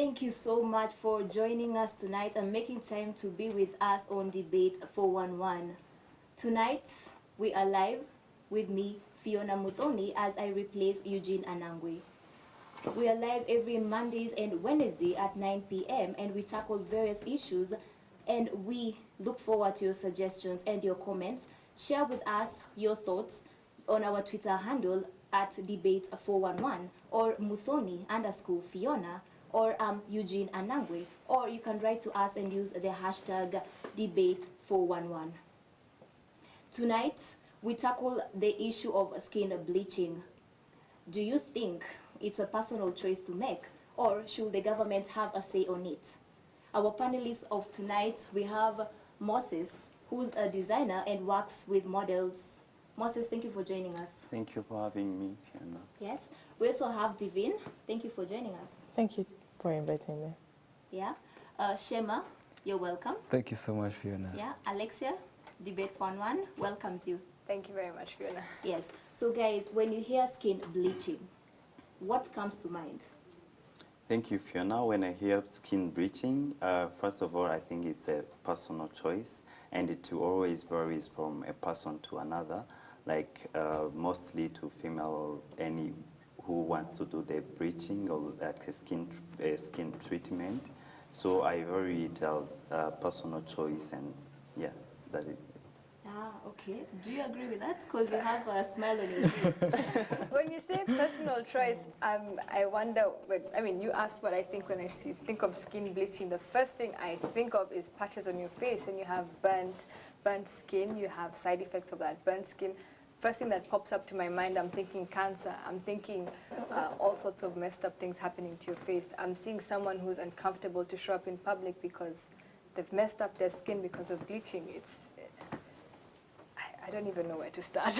Thank you so much for joining us tonight and making time to be with us on Debate 411. Tonight, we are live with me, Fiona Muthoni, as I replace Eugene Anangwe. We are live every Mondays and Wednesday at 9 p.m. and we tackle various issues, and we look forward to your suggestions and your comments. Share with us your thoughts on our Twitter handle at Debate411 or Muthoni_Fiona or Eugene Anangwe, or you can write to us and use the hashtag Debate411. Tonight, we tackle the issue of skin bleaching. Do you think it's a personal choice to make, or should the government have a say on it? Our panelists of tonight, we have Moses, who's a designer and works with models. Moses, thank you for joining us. Thank you for having me, Fiona. Yes. We also have Divine. Thank you for joining us. Thank you for inviting me. Yeah. Shema, you're welcome. Thank you so much, Fiona. Yeah. Alexia, Debate 411 welcomes you. Thank you very much, Fiona. Yes. So guys, when you hear skin bleaching, what comes to mind? Thank you, Fiona. When I hear skin bleaching, first of all, I think it's a personal choice, and it always varies from a person to another, like mostly to female or any who want to do the bleaching or like a skin treatment. So I vary it as a personal choice, and yeah, that is it. Ah, okay. Do you agree with that? Because you have a smile on your face. When you say personal choice, I wonder, I mean, you asked what I think when I think of skin bleaching. The first thing I think of is patches on your face, and you have burnt skin, you have side effects of that burnt skin. First thing that pops up to my mind, I'm thinking cancer. I'm thinking all sorts of messed up things happening to your face. I'm seeing someone who's uncomfortable to show up in public because they've messed up their skin because of bleaching. I don't even know where to start.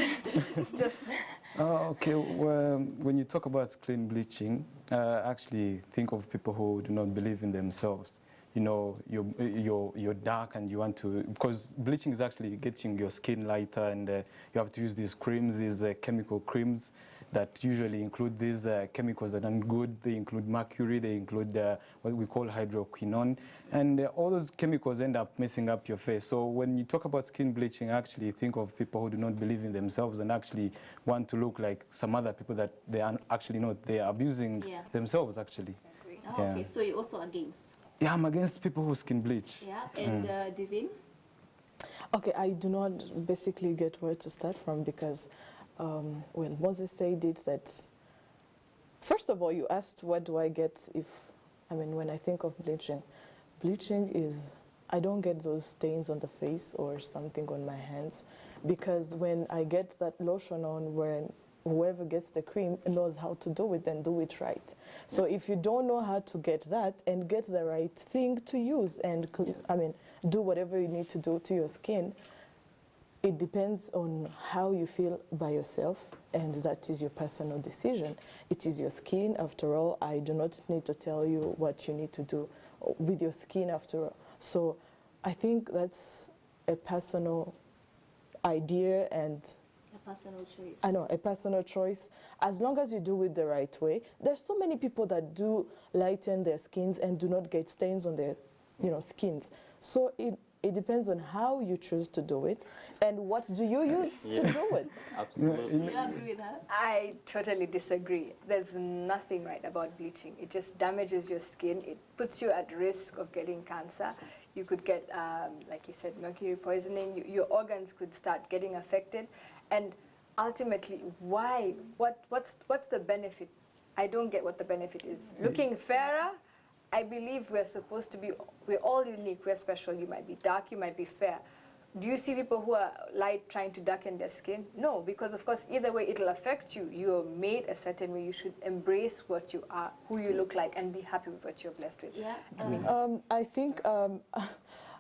It's just... Okay, well, when you talk about skin bleaching, actually think of people who do not believe in themselves. You know, you're dark and you want to, because bleaching is actually getting your skin lighter, and you have to use these creams, these chemical creams that usually include these chemicals that aren't good. They include mercury, they include what we call hydroquinone, and all those chemicals end up messing up your face. So when you talk about skin bleaching, actually think of people who do not believe in themselves and actually want to look like some other people that they are actually not. They are abusing themselves, actually. Oh, okay, so you're also against? Yeah, I'm against people who skin bleach. Yeah, and Divine? Okay, I do not basically get where to start from, because when Moses said it, that first of all, you asked what do I get when I think of bleaching. Bleaching is, I don't get those stains on the face or something on my hands, because when I get that lotion on, when whoever gets the cream knows how to do it and do it right. So if you don't know how to get that and get the right thing to use and do whatever you need to do to your skin, it depends on how you feel by yourself, and that is your personal decision. It is your skin, after all. I do not need to tell you what you need to do with your skin, after all. So I think that's a personal idea and a personal choice. I know, a personal choice, as long as you do it the right way. There's so many people that do lighten their skins and do not get stains on their, skins. So it depends on how you choose to do it and what do you use to do it. Absolutely. You agree with that? I totally disagree. There's nothing right about bleaching. It just damages your skin. It puts you at risk of getting cancer. You could get, like you said, mercury poisoning. Your organs could start getting affected. And ultimately, why? What's the benefit? I don't get what the benefit is. Looking fairer? I believe we're all unique, we're special. You might be dark, you might be fair. Do you see people who are light trying to darken their skin? No, because of course, either way, it'll affect you. You're made a certain way. You should embrace what you are, who you look like, and be happy with what you're blessed with. Yeah. I think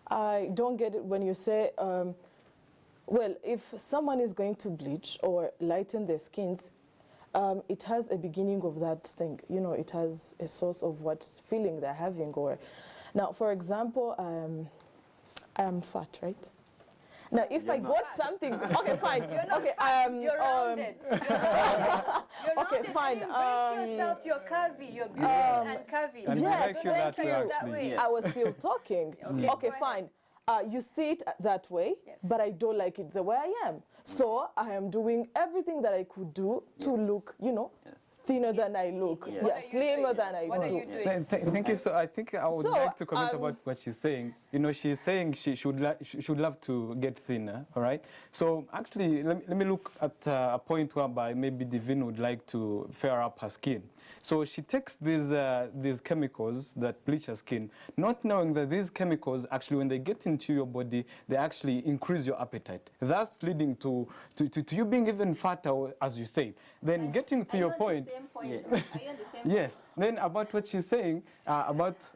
I don't get it when you say, well, if someone is going to bleach or lighten their skins, it has a beginning of that thing. It has a source of what feeling they're having. Now, for example, I'm fat, right? Now, if I got something, okay, fine. You're not Okay, fat. You're rounded. You're rounded. You're Okay, rounded. fine, And embrace yourself. You're curvy. You're beautiful and curvy. And we Yes, like you thank that way, you. That way. actually. I was still talking. Okay, Okay, go ahead. fine. You see it that way, Yes. but I don't like it the way I am. So I am doing everything that I could do to Yes. look, Yes. thinner than I look. Yes. Yeah, What are you slimmer doing? than I What are do. you doing? Thank you. So I think I would So, like to comment about what she's saying. You know, she's saying she should love to get thinner, all right? So actually, let me look at a point whereby maybe Divine would like to fair up her skin. So she takes these chemicals that bleach her skin, not knowing that these chemicals actually, when they get into your body, they actually increase your appetite, thus leading to you being even fatter, as you say. Then getting to your point. Are you on the same Yes. Then about what she's saying about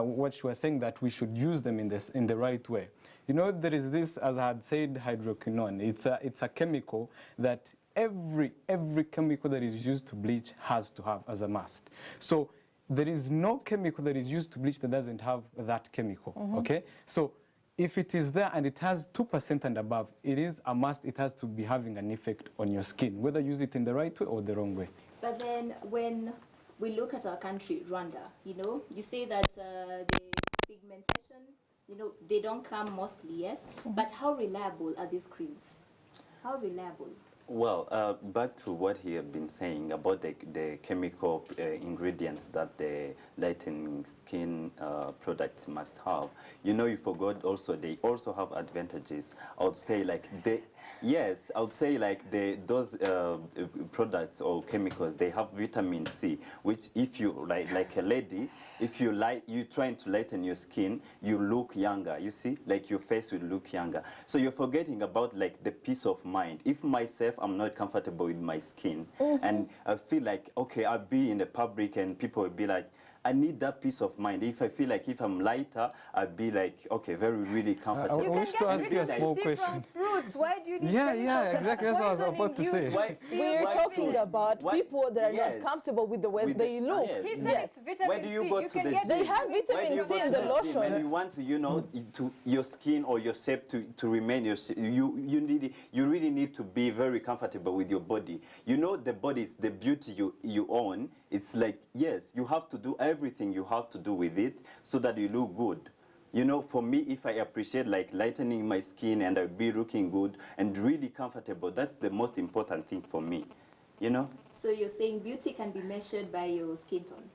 what she was saying, that we should use them in the right way. You know, there is this, as I had said, hydroquinone. It's a chemical that every chemical that is used to bleach has to have as a must. So there is no chemical that is used to bleach that doesn't have that chemical. Okay. So if it is there and it has 2% and above, it is a must. It has to be having an effect on your skin, whether you use it in the right way or the wrong way. But then when we look at our country, Rwanda, you know, you say that the pigmentation, you know, they don't come mostly, yes? But how reliable are these creams? How reliable? Well, back to what he had been saying about the chemical ingredients that the lightening skin products must have. You know, you forgot also, they also have advantages. I would say like yes, I would say like those products or chemicals, they have vitamin C, which if you, like a lady, if you you're trying to lighten your skin, you look younger, you see? Like your face will look younger. So you're forgetting about like the peace of mind. If myself, I'm not comfortable with my skin, and I feel like, okay, I'll be in the public and people will be like, I need that peace of mind. If I feel like if I'm lighter, I'll be like, okay, really comfortable. I You wish can to get ask you a vitamin small C question. from fruits. Why do you need Yeah, chemicals yeah, that are exactly. That's what I was poisoning about to you? say. We're talking foods. about Why- people that are yes. not comfortable with the way With they look. yes. He said Yes. it's vitamin Where do you C. go You to can the get gym? They have Where do vitamin you C go in to the gym lotion. and you want to, you know, to your skin or your shape to remain you really need to be very comfortable with your body. You know, the body is the beauty you own. It's like, yes, you have to do everything you have to do with it so that you look good. You know, for me, if I appreciate like lightening my skin and I'll be looking good and really comfortable, that's the most important thing for me, you know? So you're saying beauty can be measured by your skin tone?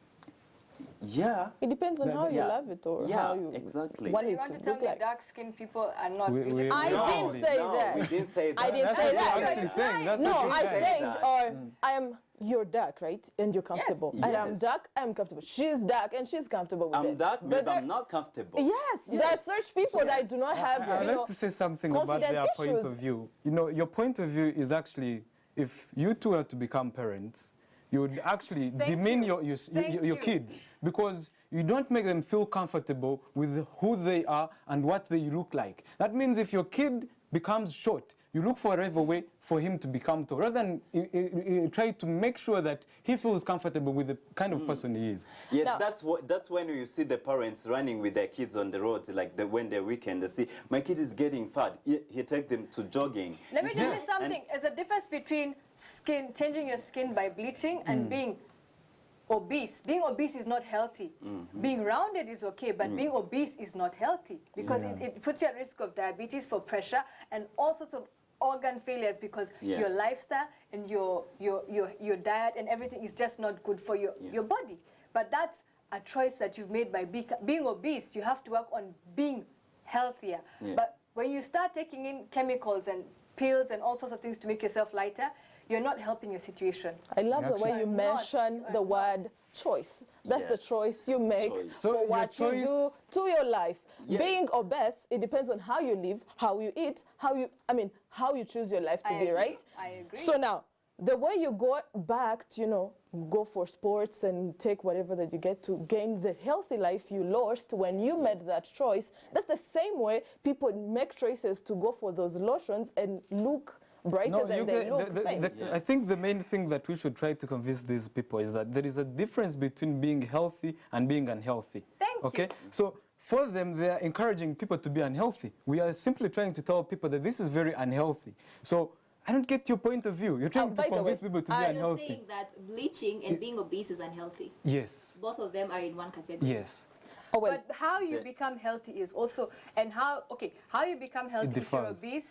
Yeah. It depends on how you Yeah. love it or Yeah, how you exactly. want So you it want to to tell look me like. dark-skinned people are not We- beautiful? I No, didn't say no, that. we didn't say that. I didn't That's say what that. you're actually saying. That's No, what you're I saying. said, that. or I am, you're dark, right? And you're comfortable. And I'm Yes. dark, I'm comfortable. She's dark and she's comfortable with it. I'm dark, But but there- I'm not comfortable. Yes, there are such people that do not have, I'd you like know, to say something about their confidence point issues. of view. You know, your point of view is actually, if you two are to become parents, you would actually Thank demean you. your Thank you. kids, because you don't make them feel comfortable with who they are and what they look like. That means if your kid becomes short, you look for a way for him to become tall, rather than try to make sure that he feels comfortable with the kind of person he is. Yes, Now- that's when you see the parents running with their kids on the roads, like when they're weekend, they see, my kid is getting fat. He take them to jogging. Let me You tell see? you something. There's a difference between changing your skin by bleaching and being obese. Being obese is not healthy. Being rounded is okay, but being obese is not healthy because it puts you at risk of diabetes, for pressure, and all sorts of organ failures because Yeah. your lifestyle and your diet and everything is just not good for your body. But that's a choice that you've made by being obese. You have to work on being healthier. Yeah. But when you start taking in chemicals and pills and all sorts of things to make yourself lighter, you're not helping your situation. I love the way Actually- you You are not. mention You are the not. word choice. That's the Yes. choice you make Choice. So for your what you choice- do to your life. Yes. Being obese, it depends on how you live, how you eat, how you choose your life to I be, agree. right? I agree. So now, the way you go back to, go for sports and take whatever that you get to gain the healthy life you lost when you made that choice, that's the same way people make choices to go for those lotions and look brighter than they look. I think the main thing that we should try to convince these people is that there is a difference between being healthy and being unhealthy. Thank you. Okay? So for them, they are encouraging people to be unhealthy. We are simply trying to tell people that this is very unhealthy. So I don't get your point of view. You're trying to convince people to be You're unhealthy. saying that bleaching and being obese is unhealthy. Yes. Both of them are in one category. Yes. Oh, well, But how you become healthy is also, and how you become healthy if you're differs. obese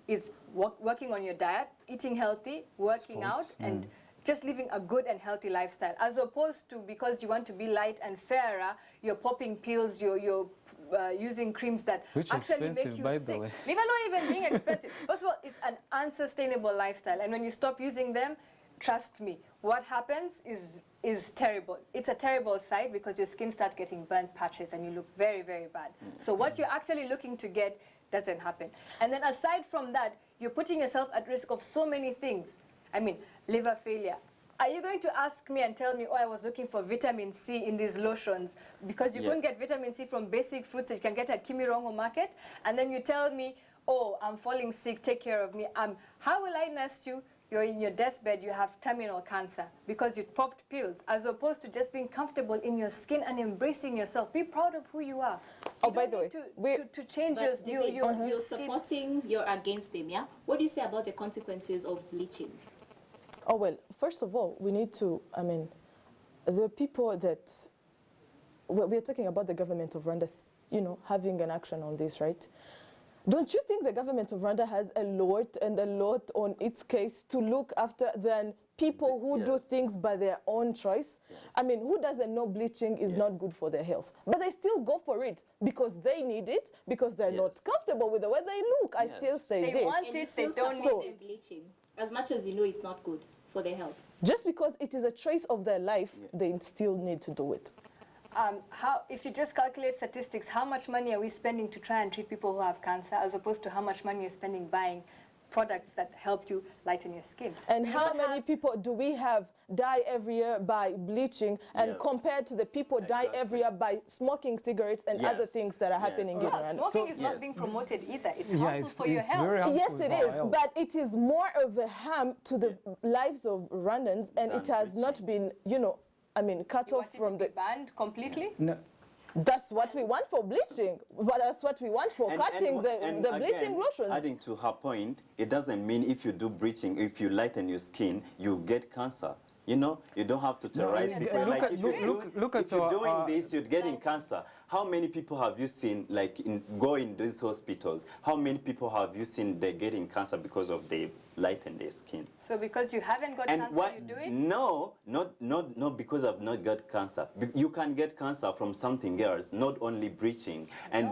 is working on your diet, eating healthy, working out, and just living a good and healthy lifestyle. As opposed to, because you want to be light and fairer, you're popping pills, you're using creams that Which actually make expensive, you by the sick. way. Leave alone even being expensive. First of all, it's an unsustainable lifestyle. And when you stop using them, trust me, what happens is terrible. It's a terrible sight because your skin starts getting burnt patches and you look very, very bad. So what you're actually looking to get doesn't happen. And then aside from that, you're putting yourself at risk of so many things. I mean, liver failure. Are you going to ask me and tell me, oh, I was looking for vitamin C in these lotions because you couldn't get vitamin C from basic fruits that you can get at Kimirongo market? And then you tell me, oh, I'm falling sick, take care of me. How will I nurse you? You're in your deathbed, you have terminal cancer because you popped pills, as opposed to just being comfortable in your skin and embracing yourself. Be proud of who you are. Oh, by the way, to change But your you're skin. supporting, you're against them, yeah? What do you say about the consequences of bleaching? oh, well, first of all, we need to, I mean, the people that, we're talking about the government of Rwanda, you know, having an action on this, right? Don't you think the government of Rwanda has a lot on its case to look after than people who do things by their own choice? I mean, who doesn't know bleaching is not good for their health? But they still go for it because they need it, because they're not comfortable with the way they look. I still say They this. want And you it, they still don't support need them bleaching, as much as you know it's not good for their health. Just because it is a choice of their life, they still need to do it. If you just calculate statistics, how much money are we spending to try and treat people who have cancer, as opposed to how much money you're spending buying products that help you lighten your skin? And how many people do we have die every year by bleaching, and compared to the people die every year by smoking cigarettes and other things that are happening in Rwanda? Smoking is not being promoted either. It's harmful for your health. very harmful Yes, it for our is, health. but it is more of a harm to the lives of Rwandans, and it has not been, you know, I mean, cut You off want it from to be the. banned completely? No. That's what we want for bleaching, but that's what we want for cutting and the bleaching again, lotions. Adding to her point, it doesn't mean if you do bleaching, if you lighten your skin, you get cancer. You know, you don't have to terrorize it's- people. look Like at- if look you're at doing our- this, you're getting cancer. How many people have you seen, like, go in these hospitals? How many people have you seen they're getting cancer because of they lighten their skin? So because you haven't got And cancer, what? you do it? No, not because I've not got cancer. You can get cancer from something else, not only bleaching. And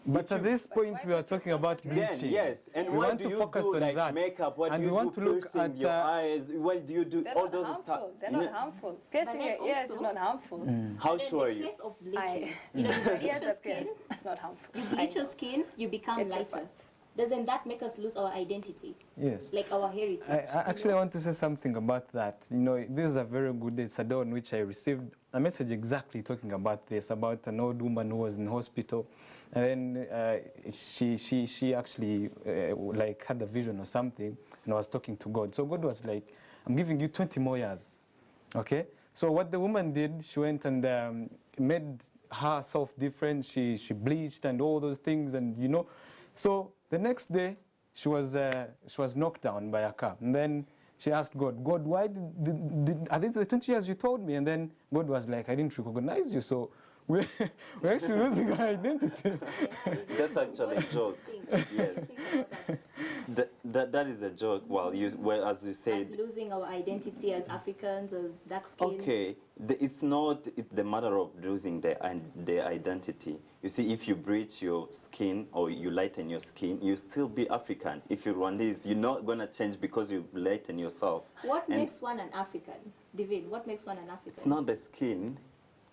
But if at you- this point, we are talking about then, bleaching. yes, and We what want do to you focus do, on like that. makeup? What And do we you want do, to look piercing at, your eyes? What do you do? They're All not those harmful. stuff. They're You not know, harmful. Piercing But your then ears is also- not harmful. how And then sure are in you? the case of bleaching, you know, you bleach Ears your are skin, pierced. It's not harmful. you bleach your skin, you become Get your lighter. facts. Doesn't that make us lose our identity, Yes. like our heritage? I actually want to say something about that. You know, this is a very good day. It's a day on which I received a message exactly talking about this, about an old woman who was in hospital. And then she actually like had a vision or something and was talking to God. So God was like, I'm giving you 20 more years. Okay? So what the woman did, she went and made herself different. She bleached and all those things, and you know. So the next day, she was knocked down by a car. And then she asked God, God, why are these the 20 years you told me? And then God was like, I didn't recognize you. So we're actually losing our identity. That's actually a joke. Yes. That is a joke. Well, as you said, Like losing our identity as Africans, as dark skins. okay, it's not the matter of losing the identity. You see, if you bleach your skin or you lighten your skin, you still be African. If you're Rwandese, you're not going to change because you lighten yourself. What And makes one an African? David, what makes one an African? it's not the skin.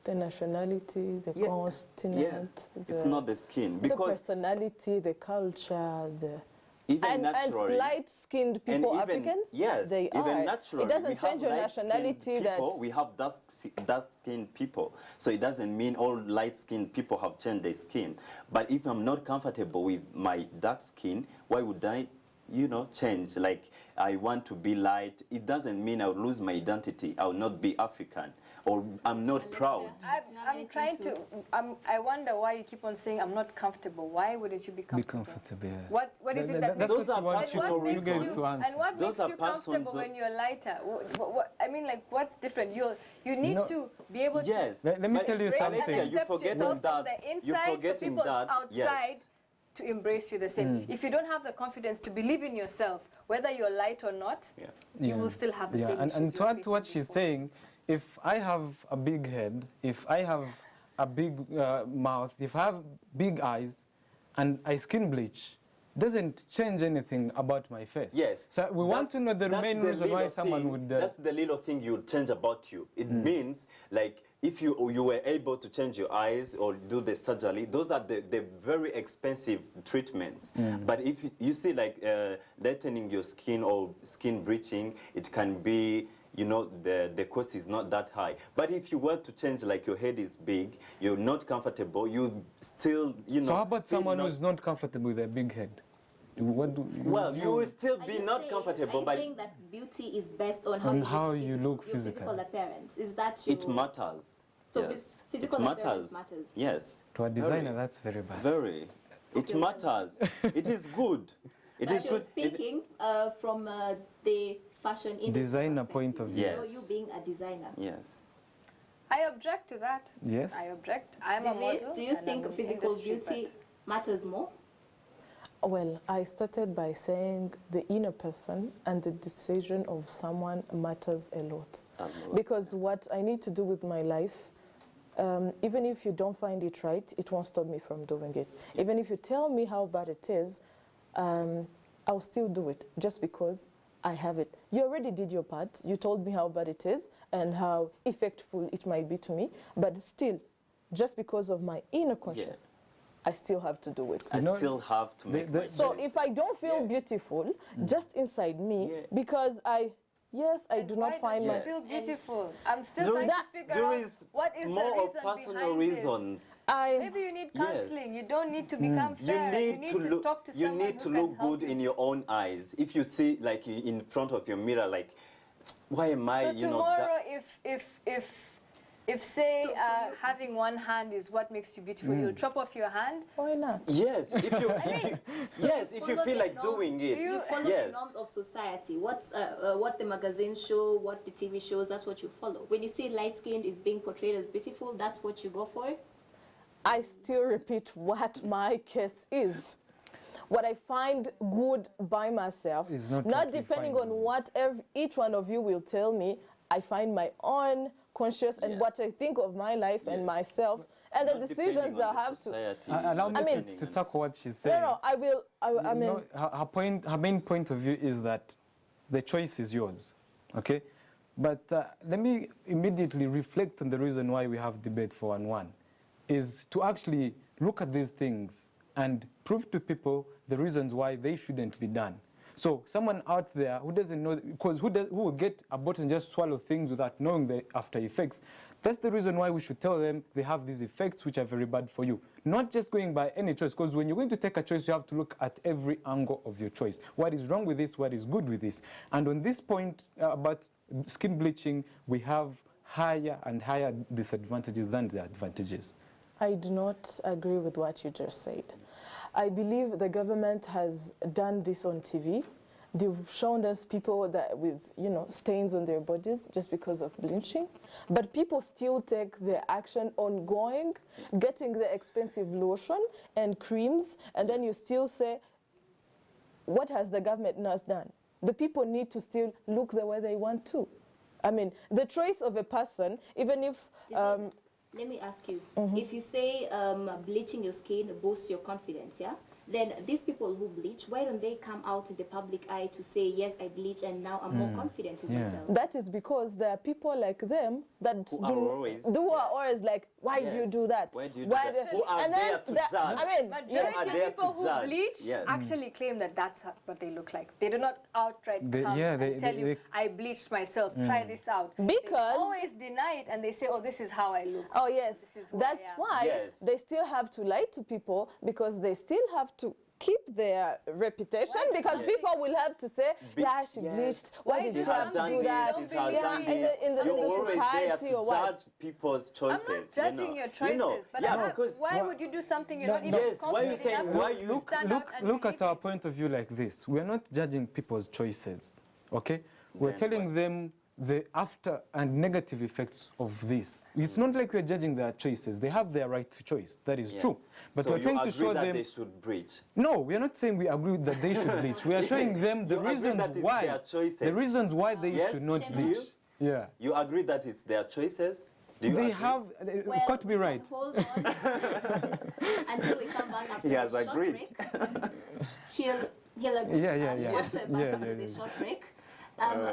The nationality, the Yeah, continent, it's not the skin. the Because personality, the culture, the even and naturally... light-skinned people, even, Africans, yes, they even are. naturally, It doesn't we change have your light-skinned nationality. People, we have dark-skinned people. So it doesn't mean all light-skinned people have changed their skin. But if I'm not comfortable with my dark skin, why would I you know, change. Like, I want to be light. It doesn't mean I'll lose my identity. I'll not be African, or I'm not proud. I'm trying to. I wonder why you keep on saying I'm not comfortable. Why wouldn't you be comfortable? Be comfortable, yeah. What is it that makes Those are and what personal makes reasons. you, and what Those makes are you comfortable persons- when you're lighter? I mean, like, what's different? You need to be able to. Yes. Let me but tell you embrace something. and Alexia, you're accept forgetting yourself from that. the You're inside for forgetting people that. outside Yes. to embrace you the same. If you don't have the confidence to believe in yourself, whether you're light or not, Yeah. you will still have the same issues. And you to were add to what facing she's before. saying, if I have a big head, if I have a big mouth, if I have big eyes, and I skin bleach, doesn't change anything about my face. Yes. So we want to know the That's main the reason why little someone thing- would. That's the little thing you change about you. It means, like, if you were able to change your eyes or do the surgery, those are the very expensive treatments. But if you see, like, lightening your skin or skin bleaching, it can be, you know, the cost is not that high. But if you were to change, like, your head is big, you're not comfortable, you still, you know. So how about feel someone not- who's not comfortable with a big head? What do, Well, you will still Are be you not saying- comfortable, Are you but saying that beauty is based on On how how you you look your physical physically. appearance? Is that your... it matters. So Yes. physical it appearance matters. matters. Yes. to a designer, Very. that's very bad. Very. It Okay, well. matters. It is good. It But is you're good. speaking from the fashion industry Designer perspective. point of You view. know, you Yes. being a designer. Yes. I object to that. Yes. I object. I'm a model. Do you and think I'm in physical industry, beauty matters more? Well, I started by saying the inner person and the decision of someone matters a lot. Because what I need to do with my life, even if you don't find it right, it won't stop me from doing it. Even if you tell me how bad it is, I'll still do it just because I have it. You already did your part. You told me how bad it is and how effectful it might be to me. But still, just because of my inner conscience, I still have to do it. I You know, still have to make my So choices. if I don't feel Yeah. beautiful just inside me, Yeah. because I And do why not find don't my... you feel beautiful? I'm still There trying is, to figure there out is what is more the of reason personal behind this. reasons. Maybe you need Yes. counseling. You don't need to become You fair. need, to to look. talk to You someone need to who can look help good you. in your own eyes. If you see, like, in front of your mirror, like, why am I? So you know. tomorrow, if say So for you- having one hand is what makes you beautiful, you'll chop off your hand. Why not? Yes. If you. Yes. If you follow feel the like norms. doing it. Do you follow yes. the norms of society? What the magazines show, what the TV shows, that's what you follow. When you see light-skinned is being portrayed as beautiful, that's what you go for? I still repeat what my case is. What I find good by myself, Is not not what you depending find on what each one of you will tell me. I find my own conscious and what I Yes. think of my life and Yes. myself and the Not decisions depending on I the have to. society, Allow not me depending to on- tackle what she's No, saying. no, I mean, No, her main point of view is that the choice is yours, okay? But let me immediately reflect on the reason why we have debate 411, is to actually look at these things and prove to people the reasons why they shouldn't be done. So someone out there who doesn't know, because who will get a bottle and just swallow things without knowing the after effects, that's the reason why we should tell them they have these effects which are very bad for you. Not just going by any choice, because when you're going to take a choice, you have to look at every angle of your choice. What is wrong with this? What is good with this? And on this point about skin bleaching, we have higher and higher disadvantages than the advantages. I do not agree with what you just said. I believe the government has done this on TV. They've shown us people that with, stains on their bodies just because of bleaching. But people still take the action ongoing, getting the expensive lotion and creams, and then you still say, what has the government not done? The people need to still look the way they want to. I mean, the choice of a person, even if... Let me ask you, if you say bleaching your skin boosts your confidence, yeah? Then these people who bleach, why don't they come out in the public eye to say, yes, I bleach and now I'm more confident with myself? That is because there are people like them that Who are always- are always like, why do you Yes. do that? Why do you do that? Who are there to judge? I mean, Majority are of there people to who judge. bleach Yes. actually claim that that's what they look like. They do not outright They- come yeah, and they- tell they- you, I bleached myself, try this out. They Because- always deny it and they say, oh, this is how I look. oh yes, This is who I that's am. why Yes. they still have to lie to people because they still have to keep their reputation, because people will have to say, yeah, she bleached. Why did she have to do that? In the You're always there society to or what? judge people's choices. I'm not judging your choices, but why would you do something you're not even confident enough to Look at our point of view like this. We're not judging people's choices, okay? We're telling them the after and negative effects of this. It's not like we're judging their choices. They have their right to choice. That is true. But so we're trying to show that them they should breach. No, we are not saying we agree that they should bleach. We are showing them the reasons why. The reasons why they should not bleach. Yeah. You agree that it's their choices? Do you They agree? have got to be right. Hold on until we come back after He has the short agreed. break. He'll agree with us after the short break.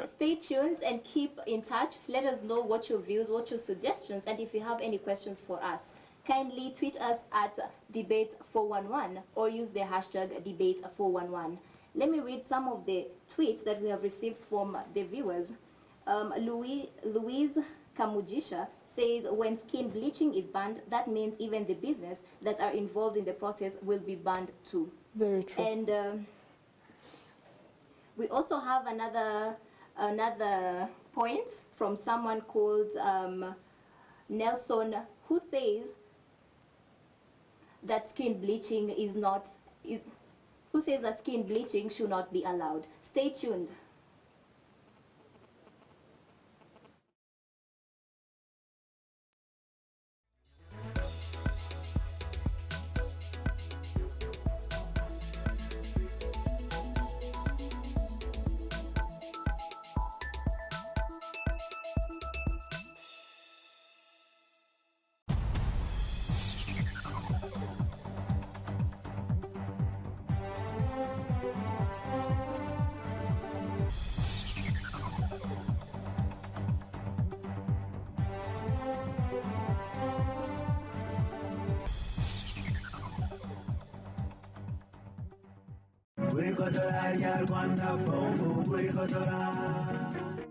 Stay tuned and keep in touch. Let us know what your views, what your suggestions, and if you have any questions for us. Kindly tweet us at debate411 or use the hashtag debate411. Let me read some of the tweets that we have received from the viewers. Louise Kamujisha says, when skin bleaching is banned, that means even the business that are involved in the process will be banned too. Very true. And we also have another point from someone called Nelson, who says that skin bleaching should not be allowed. Stay tuned.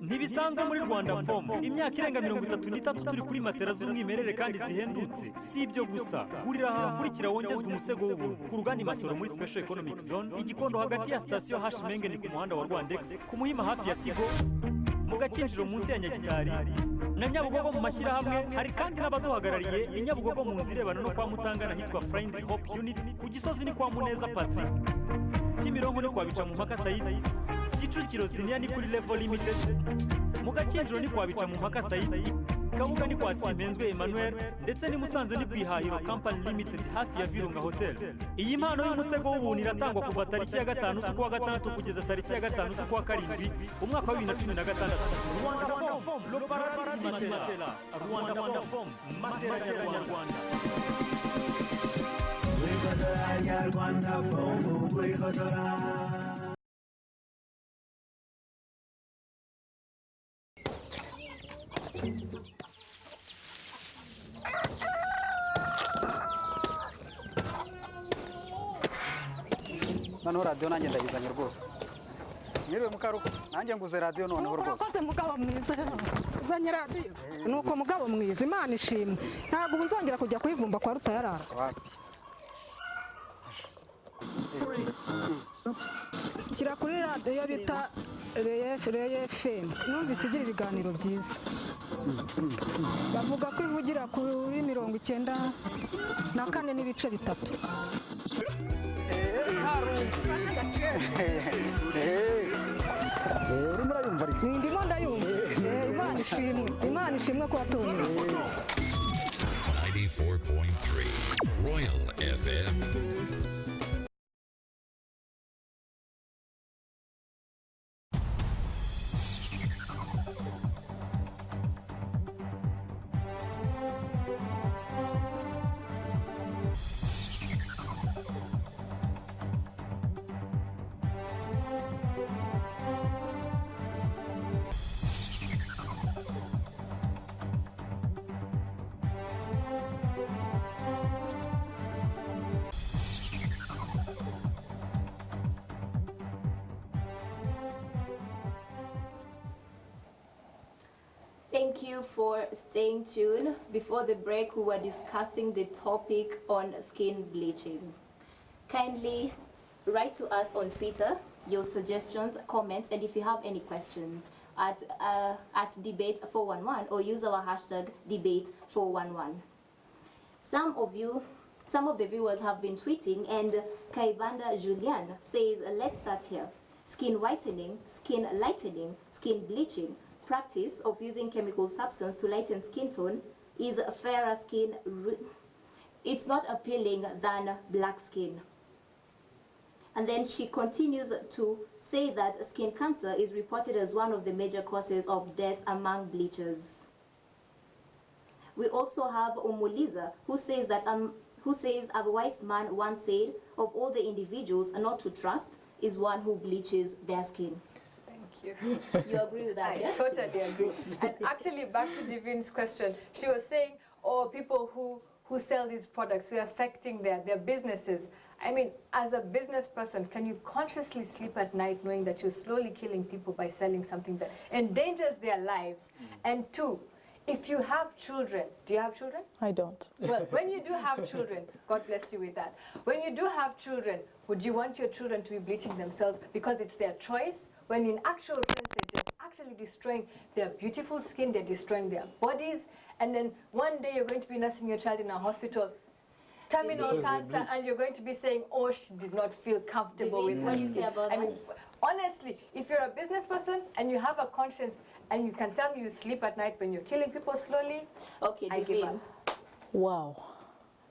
Ntibisanzwe muri Rwanda Foam, imyaka irenga 33 turi kuri matera z'umwimerere kandi zihendutse. Si ibyo gusa, gurira ahakurikira wongezwe umusego w'ubuntu ku rugani Masoro muri Special Economic Zone, igikondo hagati ya station Hashimenge ni ku muhanda wa Rwandex, ku Muhima hafi ya Tigo, mu Gakinjiro munsi ya Nyagitari, na Nyabugogo mu mashyirahamwe. Hari kandi n'abaduhagarariye i Nyabugogo mu nzira irebana no kwa Mutangana hitwa Friendly Hope Unit, ku Gisozi ni kwa Muneza Patrick, Kimironko ni kwa Bica mu mpaka Said, Kicukiro Zinia ni kuri Level Limited, mu Gakinjiro ni kwa Bica mu mpaka Said, Kabuga ni kwa Simpenzwe Emmanuel, ndetse ni Musanze ni kwihahiro Company Limited hafi ya Virunga Hotel. Iyi mpano y'umusego w'ubuntu iratangwa kuva tariki ya 5 z'ukwa gatandatu kugeza tariki ya 5 z'ukwa karindwi umwaka wa 2016. Rwanda Foam, le paradis matela. Rwanda Foam, matela y'Abanyarwanda. Rwanda Foam, noneho radiyo nanjye ndayizanye rwose. Mwiriwe mukaruko, nanjye nguze radiyo noneho rwose. Urakoze mugabo mwiza, uzanye radiyo. Nuko mugabo mwiza, Imana ishimwe. Ntabwo ubu nzongera kujya kuyivumba kwa Rutayarara. Shyira kuri radiyo bita Reye FM. Numvise igira ibiganiro byiza. Bavuga ko ivugira kuri 94 n'ibice 3. Ndimo ndayumva. Imana ishimwe ko watumye. 94.3 Royal FM. Thank you for staying tuned. Before the break, we were discussing the topic on skin bleaching. Kindly Write to us on Twitter your suggestions, comments, and if you have any questions at debate411 or use our hashtag debate411. Some of the viewers have been tweeting, and Kaibanda Julian says, let's start here. Skin whitening, skin lightening, skin bleaching, practice of using chemical substance to lighten skin tone is fairer skin. It's not appealing than black skin. And then she continues to say that skin cancer is reported as one of the major causes of death among bleachers. We also have Omuliza, who says that a wise man once said, of all the individuals not to trust is one who bleaches their skin. Thank you. You agree with that? I Yes? totally agree. And actually, back to Divine's question, she was saying, oh, people who sell these products, we're affecting their businesses. I mean, as a business person, can you consciously sleep at night knowing that you're slowly killing people by selling something that endangers their lives? And two, if you have children, do you have children? I don't. Well, when you do have children, God bless you with that. When you do have children, would you want your children to be bleaching themselves because it's their choice? When in actual sense, they're just actually destroying their beautiful skin, they're destroying their bodies, and then one day you're going to be nursing your child in a hospital, terminal cancer, and you're going to be saying, oh, she did not feel comfortable with her What do you say skin. about I mean, that? honestly, if you're a business person and you have a conscience and you can tell me you sleep at night when you're killing people slowly, Okay, I give Divine. up. Wow.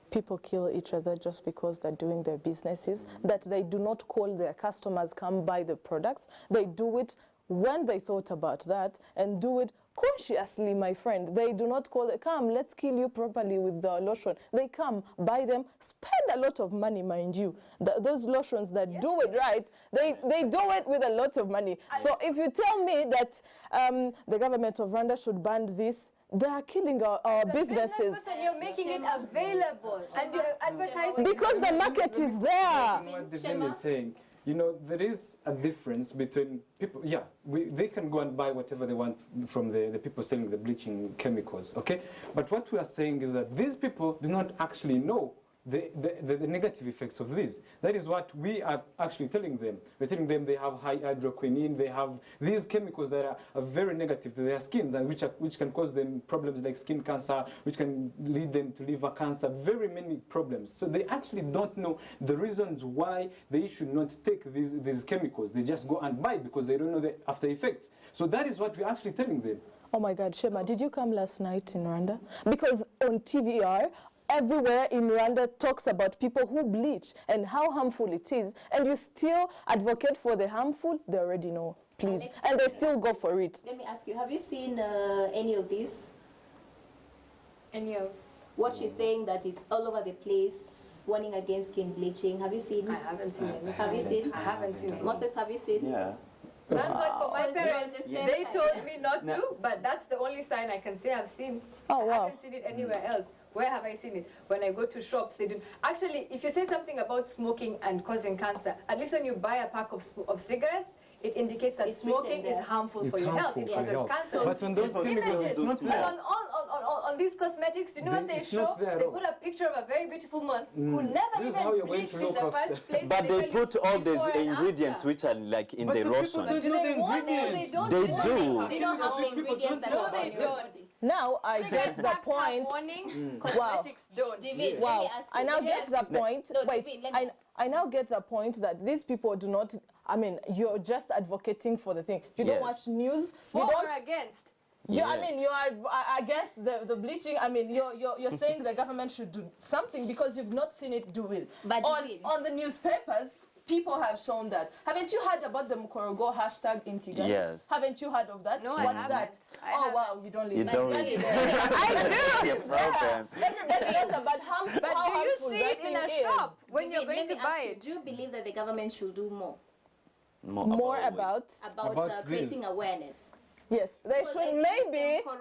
People kill each other just because they're doing their businesses, that they do not call their customers, come buy the products. They do it when they thought about that and do it consciously, my friend. They do not call it, come, let's kill you properly with the lotion. They come, buy them, spend a lot of money, mind you. Those lotions that do it right, they do it with a lot of money. So if you tell me that the government of Rwanda should ban this, they are killing our businesses. Business person, you're making it available and you're advertising. Because the market is there. What Divine is saying, you know, there is a difference between people. Yeah, they can go and buy whatever they want from the people selling the bleaching chemicals, okay? But what we are saying is that these people do not actually know the negative effects of this. That is what we are actually telling them. We're telling them they have high hydroquinone, they have these chemicals that are very negative to their skins and which can cause them problems like skin cancer, which can lead them to liver cancer, very many problems. So they actually don't know the reasons why they should not take these chemicals. They just go and buy because they don't know the after effects. So that is what we're actually telling them. Oh my God, Shema, did you come last night in Rwanda? Because on TVR, everywhere in Rwanda talks about people who bleach and how harmful it is, and you still advocate for the harmful. They already know, please, and they still go for it. Let me ask you, have you seen any of this? Any of? What she's saying, that it's all over the place, warning against skin bleaching. Have you seen? I haven't seen it. Have you seen? I haven't seen it. Moses, have you seen? Yeah. Thank God for my Oh, they're parents. the same They size. told me not to, but that's the only sign I can say I've seen. Oh, I wow. haven't seen it anywhere else. Where have I seen it? When I go to shops, they do. Actually, if you say something about smoking and causing cancer, at least when you buy a pack of cigarettes, it indicates that It's smoking written is there. harmful It's for your health. harmful It for causes health. cancer. But on those chemicals, it's not But there. on these cosmetics, do you know what they It's show? not there at They all. put a picture of a very beautiful man who never This is how even you're going bleached to in the look after. first place. But they tell you put all these before and ingredients after. which are like in But the the people lotion. don't Do know they the want it or they ingredients. don't? They want do. it? They don't have the People ingredients that No, are they on don't. Now I get Cigarette the packs have point. warnings, cosmetics don't. David, let Wow, me ask you. I now let me get ask the you. point. No, Wait, David, let me ask. I now get the point that these people do not. I mean, you're just advocating for the thing. You don't Yes. watch news. For You don't. or against? You, I Yeah. mean, you are. I guess the bleaching. I mean, you're saying the government should do something because you've not seen it do it. But David- on the newspapers, people have shown that. Haven't you heard about the Mukorogo hashtag in Kigali? Yes. Haven't you heard of that? No, I What's haven't. that? I Oh wow, haven't. you don't live. You in don't Kigali. live. I do. Your It's there. problem. Everybody knows about how But how do you harmful see that it in thing a is. shop when David, you're going let to me buy ask you, it? do you believe that the government should do more More what? about. about About creating this. awareness? Yes, they should maybe put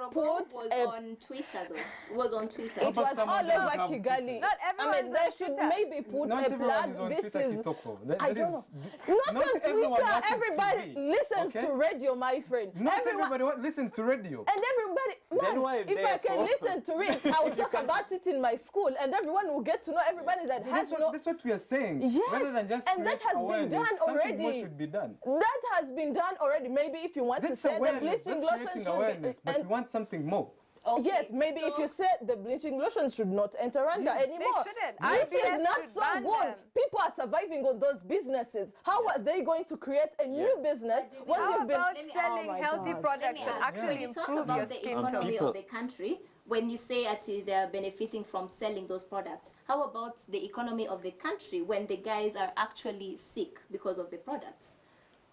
was a on Twitter though. It was on Twitter. It about was someone all that over have Kigali. Twitter? Not I everyone's mean, they on should Twitter. maybe put Not a everyone plug. is on This Twitter, is. Kitoko. I don't know. Not on everyone Twitter. watches Everybody TV, listens okay? to radio, my friend. Not everybody listens to radio. And everybody, Then why man, if I can therefore? listen to it, I will talk about it in my school, and everyone will get to know everybody that has no. That's what we are saying. Yes, Rather than just and that create has been awareness, done something more already. should be done. That has been done already. Maybe if you want to That's say the awareness. bleaching That's lotion creating should awareness, be. but we want something more. Okay, Yes, maybe if so- you say the bleaching lotions should not enter under Yes. anymore. They shouldn't. Bleaching IBS is not should so ban good. them. People are surviving on those businesses. How are they going to create a new Yes. business when How they've been? about Let me- selling Oh my healthy God. products Let me that ask, actually when you talk improve about your the skin economy tone? People- of the country, when you say actually they are benefiting from selling those products, how about the economy of the country when the guys are actually sick because of the products?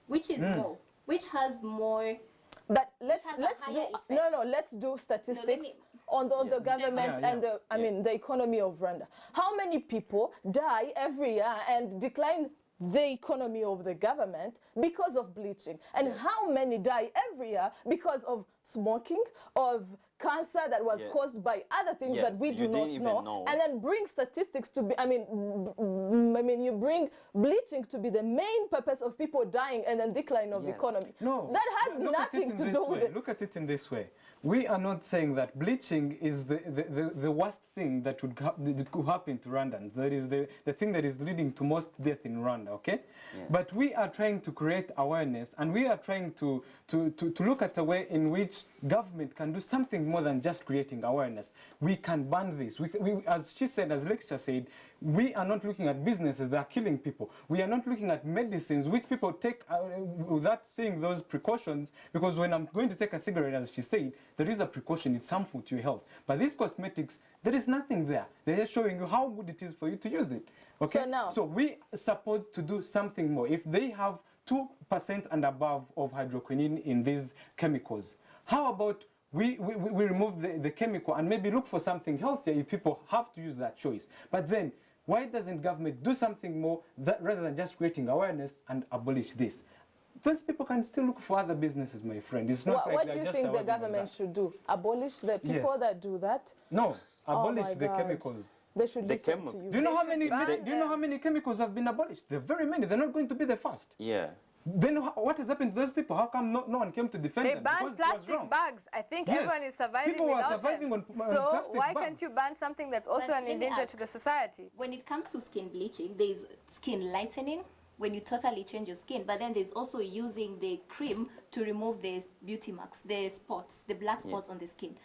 Which is more? Which has more? But has a let's do higher no, effect. let's do statistics me- on the government Yeah, and the the economy of Rwanda. How many people die every year and decline the economy of the government because of bleaching? And how many die every year because of smoking, of cancer that was Yes. caused by other things that Yes, we you do not didn't even know, know. and then bring statistics to be you bring bleaching to be the main purpose of people dying and then decline of Yes. economy. No, That has look at it nothing in to this do with way. it. Look at it in this way. We are not saying that bleaching is the worst thing that could happen to Rwandans. That is the thing that is leading to most death in Rwanda, okay? Yeah. But we are trying to create awareness, and we are trying to look at a way in which government can do something more than just creating awareness. We can ban this. We, as she said, as Lexia said, we are not looking at businesses that are killing people. We are not looking at medicines which people take without seeing those precautions, because when I'm going to take a cigarette, as she said, there is a precaution, it's harmful to your health. But these cosmetics, there is nothing there. They're just showing you how good it is for you to use it. Okay? So now- we are supposed to do something more. If they have 2% and above of hydroquinone in these chemicals, how about we remove the chemical and maybe look for something healthier if people have to use that choice? But then, why doesn't government do something more rather than just creating awareness and abolish this? Those people can still look for other businesses, my friend. It's not like What they're do you just think the surviving on government that. should do? Abolish the people Yes. that do that? No, abolish my the God. chemicals. They should The listen chemi- to you. Do you know how should many? ban Do you know them. how many chemicals have been abolished? There are very many. They're not going to be the first. Yeah. Then what has happened to those people? How come no one came to defend They them? banned Because it was plastic wrong. bags. I think Yes. everyone is surviving People were without surviving them. on So plastic why bags. can't you ban something that's also But an let me danger ask. to the society? When it comes to skin bleaching, there's skin lightening, when you totally change your skin, but then there's also using the cream to remove the beauty marks, the spots, the black spots on the skin.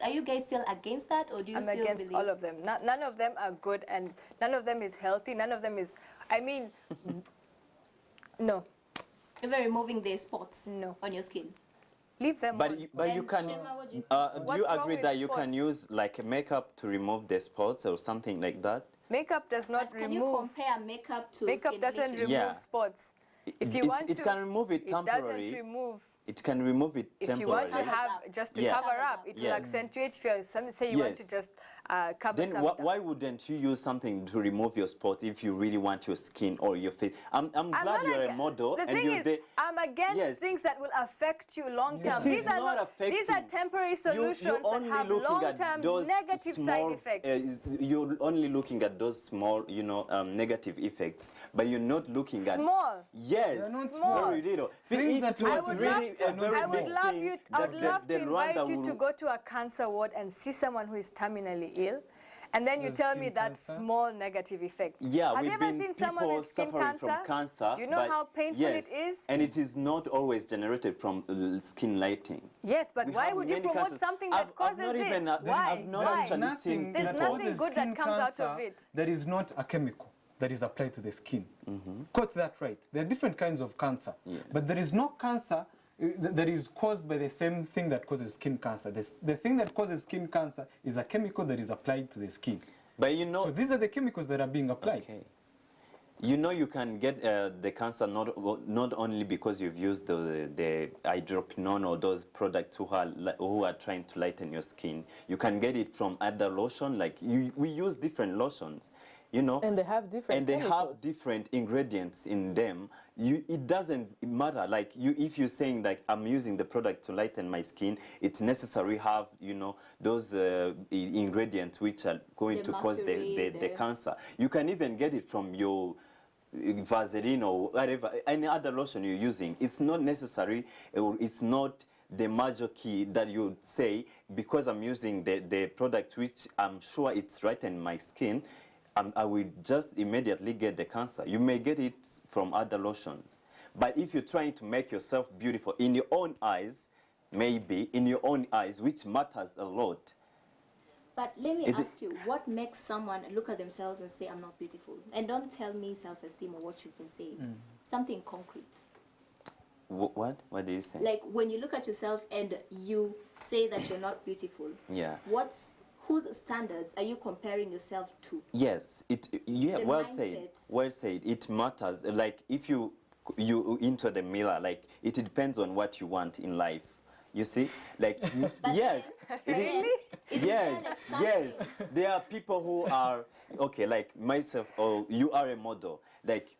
Are you guys still against that, or do you I'm still against believe? all of them. None of them are good, and none of them is healthy. None of them is, I mean, no. Even removing the spots No. on your skin. Leave them But on. you And can. Shema, what do you Do What's you wrong agree with that you spots? can use like makeup to remove the spots or something like that? Makeup does not But can you remove. compare makeup to Makeup skin doesn't bleaching? remove Yeah. spots. If you it, want it to, can remove it it doesn't temporarily. remove. It can remove it If you want to temporarily. have just to Yeah. cover up, it will Yes. accentuate. If you say you want to Yes. just cover Then some. why wouldn't you use something to remove your spots if you really want your skin or your face? I'm glad not you're a aga- model The and thing you're is, the. I'm against Yes. things that will affect you long term. It These is are not These are affecting. temporary solutions You're that only have looking long at term those negative small, side effects. You're only looking at those small, negative effects, but you're not looking at. Small. Yes, They're not small. very little. Things If that it you was would really love to- a very I would big love thing you. I would that love to the invite Rwanda you to will- go to a cancer ward and see someone who is terminally ill, and then you With tell me skin that's cancer? small negative effects. Yeah, Have we've you ever been seen someone people with skin suffering cancer? from cancer. Do you know but how painful yes, it is? And it is not always generated from skin lighting. Yes, but We why have would you many promote cancers. something that I've causes not it? even, Why? I've not Why? actually seen There's people. nothing good that comes out of it. There is not a chemical that is applied to the skin. Mm-hmm. Quote that right. There are different kinds of cancer, Yeah. but there is no cancer that is caused by the same thing that causes skin cancer. The thing that causes skin cancer is a chemical that is applied to the skin. But So these are the chemicals that are being applied. Okay. You can get the cancer not only because you've used the hydroquinone or those products who are trying to lighten your skin. You can get it from other lotion. Like we use different lotions. you know. And they have different And they chemicals. have different ingredients in them. It doesn't matter. Like if you're saying like I'm using the product to lighten my skin, it necessarily have, you know, those ingredients which are going The to cause the mercury, cancer. You can even get it from your Vaseline or whatever, any other lotion you're using. It's not necessary, or it's not the major key that you would say, because I'm using the product which I'm sure it's right in my skin, I will just immediately get the cancer. You may get it from other lotions. But if you're trying to make yourself beautiful in your own eyes, maybe in your own eyes, which matters a lot. But let me ask you, what makes someone look at themselves and say, I'm not beautiful? And don't tell me self-esteem or what you've been saying. Something concrete. What? What do you say? Like when you look at yourself and you say that you're not beautiful. Yeah. Whose standards are you comparing yourself to? Yes, The well mindset. said. Well said. It matters. Like if you into the mirror, like it depends on what you want in life. You see, like yes, yes. There are people who are okay, like myself, or you are a model, like.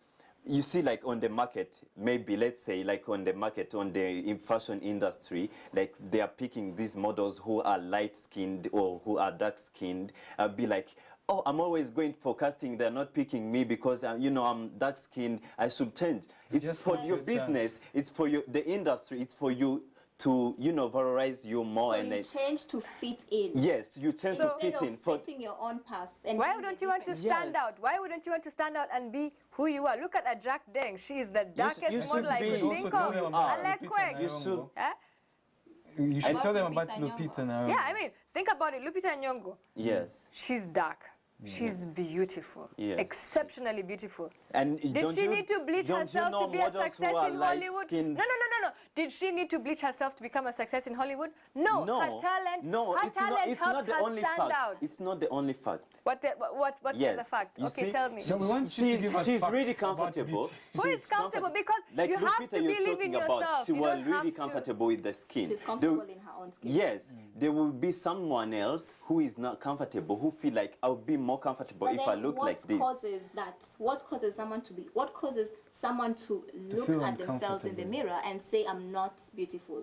You see, like on the market, maybe let's say, like on the market, on the fashion industry, like they are picking these models who are light-skinned or who are dark-skinned. Be like, oh, I'm always going for casting. They're not picking me because you know I'm dark-skinned. I should change. It's Just for give your it a chance. business. It's for you, the industry. It's for you to, you know, valorize you more. So and you change to fit in. Yes, you change to fit Instead in. of setting your own path. And Why being wouldn't the you want to different- stand out? Why wouldn't you want to stand out and be who you are? Look at a Jack Deng. She is the you darkest should model I be. could Also think tell of. them about Alec Lupita Quek. You should. Eh? You should About tell them Lupita about Nyong'o. Lupita now. Yeah, I mean, think about it. Lupita Nyong'o. Yes. She's dark. She's beautiful. Yes. Exceptionally beautiful. And Did she need to bleach herself to be a success in Hollywood? No. Did she need to bleach herself to become a success in Hollywood? No. Her talent, it's helped not the her only stand fact. out. It's not the only fact. What's the other fact? You Okay, see, tell me. So we want you to give us she's facts really about comfortable. Who is comfortable? Because like you have Lupita, to you're believe in talking yourself. about, she You was don't really have to. comfortable with the skin. She's comfortable in her own skin. Yes, there will be someone else who is not comfortable, who feel like I'll be more comfortable But if then I look like this. What causes that? What causes someone to look feel at themselves in the uncomfortable. mirror and say, I'm not beautiful?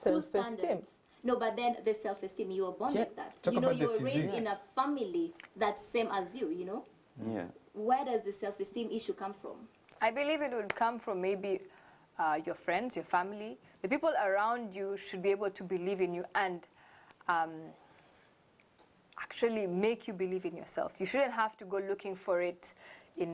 Whose Self-esteem. standards? No, but then the self-esteem, you were born Yeah. like that. Talk You know, about you the were raised physique. in a family that's same as you know? Yeah. Where does the self-esteem issue come from? I believe it would come from maybe your friends, your family. The people around you should be able to believe in you and actually make you believe in yourself. You shouldn't have to go looking for it in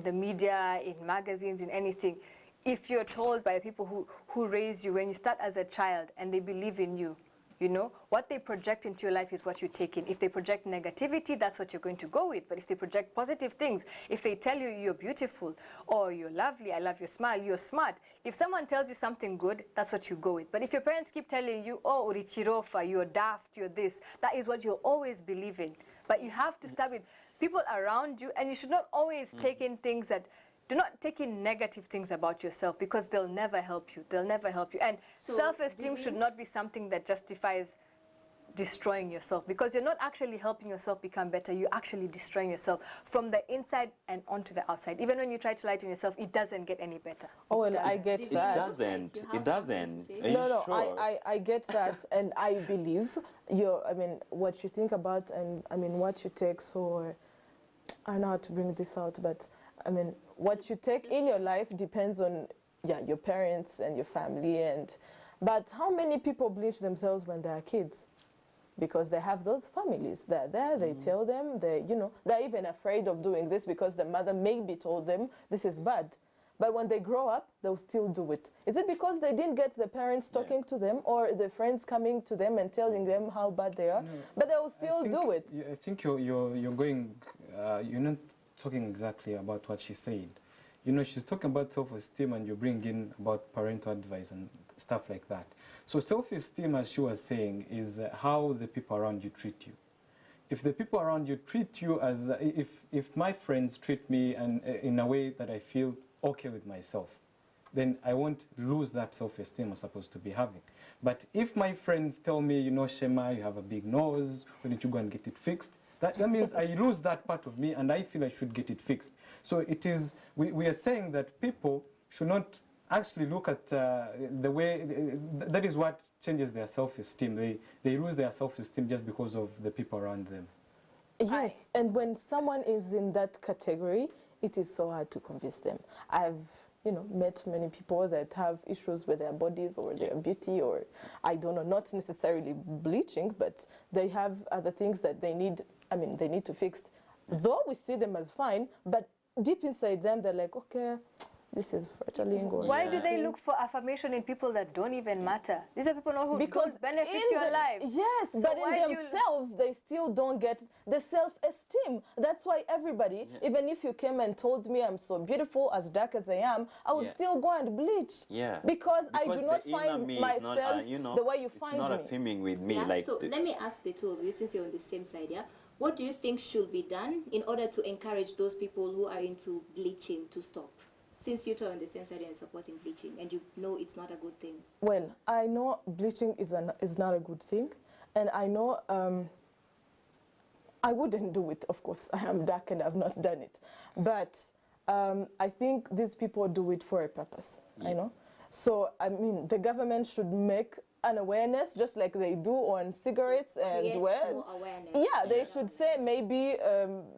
the media, in magazines, in anything. If you're told by the people who raise you, when you start as a child and they believe in you, you know, what they project into your life is what you take in. If they project negativity, that's what you're going to go with. But if they project positive things, if they tell you you're beautiful or you're lovely, I love your smile, you're smart, if someone tells you something good, that's what you go with. But if your parents keep telling you, oh, urichirofa, you're daft, you're this, that is what you'll always believe in. But you have to start with people around you, and you should not always take in things that do not take in negative things about yourself, because they'll never help you. They'll never help you. And So self-esteem did should we- not be something that justifies destroying yourself, because you're not actually helping yourself become better. You're actually destroying yourself from the inside and onto the outside. Even when you try to lighten yourself, it doesn't get any better. Oh, It well, I doesn't. get Did that. you- Doesn't. You have It doesn't. something to Are say? you No, sure? I get that, and I believe what you think about, and what you take. So I don't know how to bring this out, but what you take in your life depends on your parents and your family, but how many people bleach themselves when they are kids? Because they have those families. They're there, they tell them, they're even afraid of doing this because the mother maybe told them this is bad. But when they grow up, they'll still do it. Is it because they didn't get the parents talking to them or the friends coming to them and telling them how bad they are? But they will still do it. I think you're going, you're not talking exactly about what she said. You know, she's talking about self-esteem, and you bring in about parental advice and stuff like that. So self-esteem, as she was saying, is how the people around you treat you. If the people around you treat you as, if my friends treat me and in a way that I feel okay with myself, then I won't lose that self-esteem I'm supposed to be having. But if my friends tell me, you know, Shema, you have a big nose, why don't you go and get it fixed? That means I lose that part of me, and I feel I should get it fixed. So it is, we are saying that people should not actually look at the way, that is what changes their self-esteem. They lose their self-esteem just because of the people around them. Yes, and when someone is in that category, it is so hard to convince them. I've met many people that have issues with their bodies or their beauty, or I don't know, not necessarily bleaching, but they have other things that they need, they need to fix. Though we see them as fine, but deep inside them, they're like, okay, this is fertile. Why do they look for affirmation in people that don't even matter? These are people who don't benefit your life. Yes, so but in themselves, they still don't get the self-esteem. That's why everybody, even if you came and told me I'm so beautiful, as dark as I am, I would still go and bleach. Yeah. Because I do not find myself the way you find me. It's not affirming with me. Yeah, like so let me ask the two of you, since you're on the same side, yeah? What do you think should be done in order to encourage those people who are into bleaching to stop? Since you two are on the same side and supporting bleaching, and you know it's not a good thing. Well, I know bleaching is not a good thing, and I know I wouldn't do it, of course. I am dark and I've not done it. But I think these people do it for a purpose, I know. So, the government should make an awareness, just like they do on cigarettes and more awareness. Yeah, they should say maybe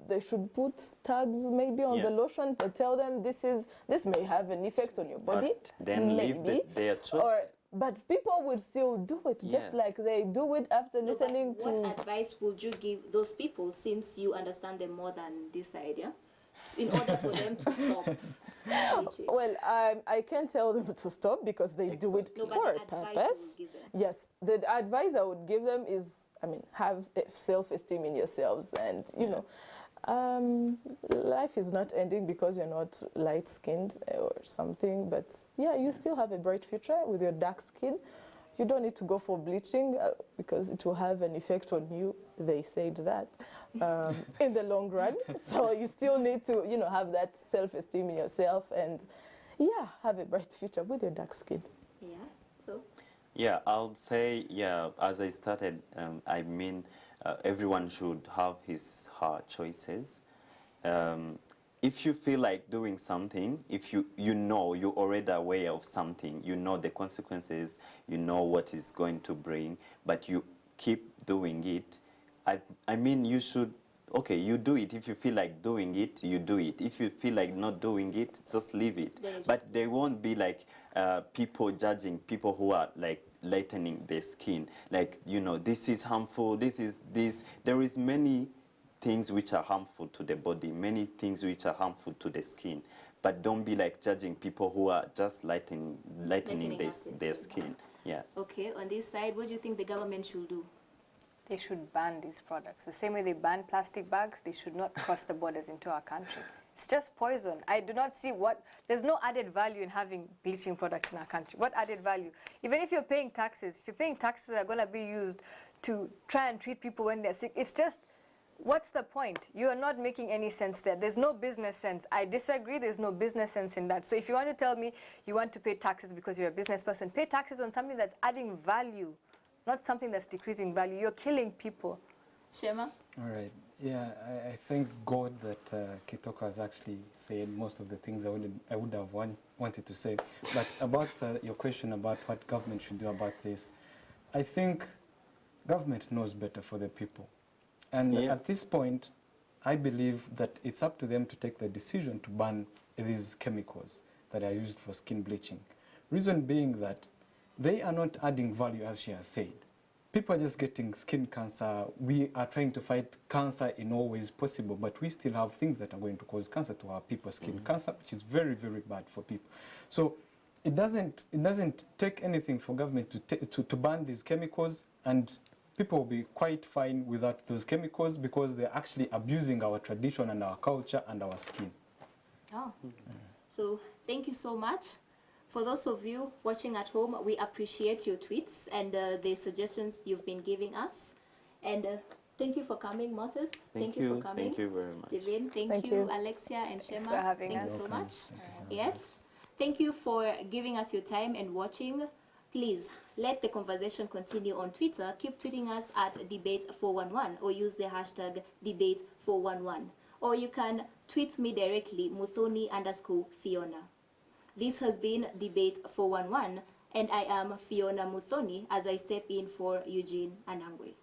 they should put tags maybe on the lotion to tell them this may have an effect on your body. But then leave their choices. But people would still do it, just like they do it after listening to... What advice would you give those people, since you understand them more than this idea, in order for them to stop bleaching? Well, I can't tell them to stop because they do it for a purpose. Yes, the advice I would give them is, have self-esteem in yourselves, and life is not ending because you're not light-skinned or something, but yeah, you still have a bright future with your dark skin. You don't need to go for bleaching because it will have an effect on you. They said that in the long run. So you still need to, have that self-esteem in yourself and, have a bright future with your dark skin. Yeah. So. Yeah, I'll say as I started, everyone should have her choices. If you feel like doing something, if you're already aware of something, you know the consequences, you know what it's going to bring, but you keep doing it, you should, you do it. If you feel like doing it, you do it. If you feel like not doing it, just leave it. But there won't be like people judging people who are like lightening their skin. Like, this is harmful, there is many things which are harmful to the body, many things which are harmful to the skin. But don't be like judging people who are just lightening their skin. Yeah. Okay, on this side, what do you think the government should do? They should ban these products. The same way they ban plastic bags, they should not cross the borders into our country. It's just poison. I do not see there's no added value in having bleaching products in our country. What added value? Even if you're paying taxes, that are going to be used to try and treat people when they're sick, it's just, what's the point? You are not making any sense there. There's no business sense. I disagree, there's no business sense in that. So if you want to tell me you want to pay taxes because you're a business person, pay taxes on something that's adding value, not something that's decreasing value. You're killing people. Shema? All right. Yeah, I thank God that Kitoko has actually said most of the things I would have wanted to say. But about your question about what government should do about this, I think government knows better for the people. And at this point, I believe that it's up to them to take the decision to ban these chemicals that are used for skin bleaching. Reason being that they are not adding value, as she has said. People are just getting skin cancer. We are trying to fight cancer in all ways possible, but we still have things that are going to cause cancer to our people, skin cancer, which is very, very bad for people. So it doesn't take anything for government to ban these chemicals, and people will be quite fine without those chemicals because they're actually abusing our tradition and our culture and our skin. Oh, so thank you so much. For those of you watching at home, we appreciate your tweets and the suggestions you've been giving us. And thank you for coming, Moses. Thank you for coming. Thank you very much. Divine, thank you. Alexia and Shema. Thanks for having us. Thank you so much. Yes. Thank you for giving us your time and watching. Please let the conversation continue on Twitter. Keep tweeting us at debate411 or use the hashtag debate411. Or you can tweet me directly, Muthoni_Fiona. This has been Debate 411, and I am Fiona Muthoni as I step in for Eugene Anangwe.